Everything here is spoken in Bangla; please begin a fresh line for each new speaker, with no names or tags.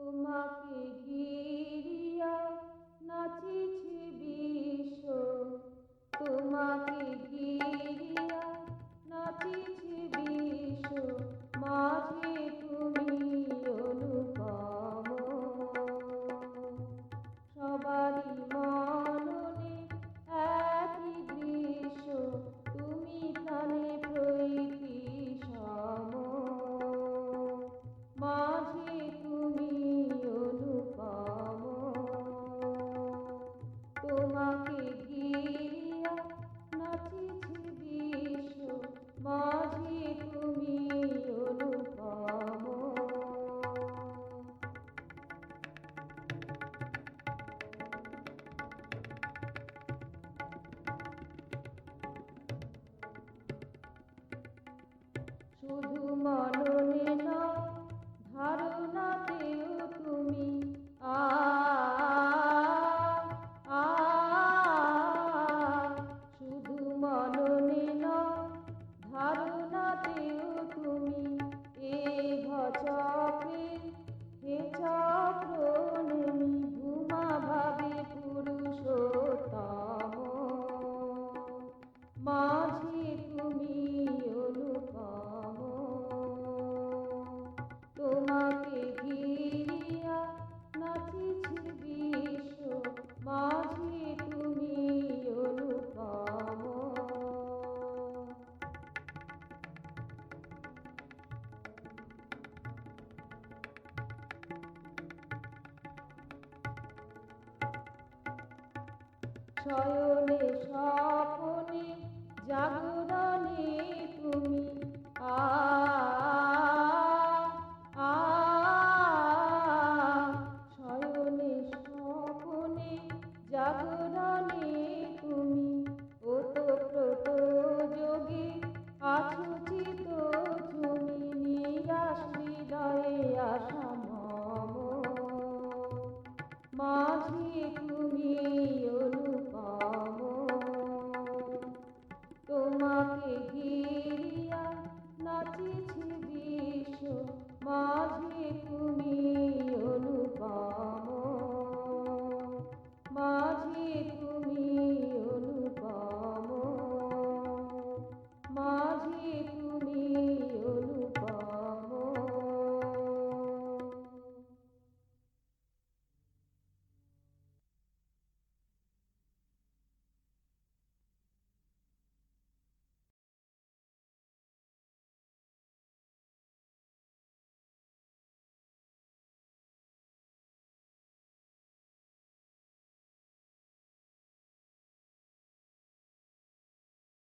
তোমাকে ঘিরিয়া নাচিছে বিশ্ব, তোমাকে ঘিরিয়া নাচিছে বিশ্ব, মাঝে তুমি অনুপম। সবারই মননে একই দৃশ্য, তুমি প্রাণে প্রীতি সম, মাঝে তুমি অনুপম। তোমাকে ঘিরিয়া নাচিছে বিশ্ব, মাঝে তুমি অনুপম। শুধু মননে নয়, ধারণাতেও তুমি শুধু মননে নয়, ধারণাতেও তুমি এ ভচক্রে হে চক্রনেমি, ভূমা ভাবে পুরুষোত্তম, মাঝে তুমি অনুপম। তোমাকে ঘিরিয়া নাচিছে বিশ্ব, মাঝে তুমি অনুপম। শয়নে স্বপনে জাগরণে তুমি শয়নে স্বপনে জাগরণে তুমি ওতপ্রোত যোগে আছো চিত তুমি, নিরাশ হৃদয়ে আশা মম, মাঝে তুমি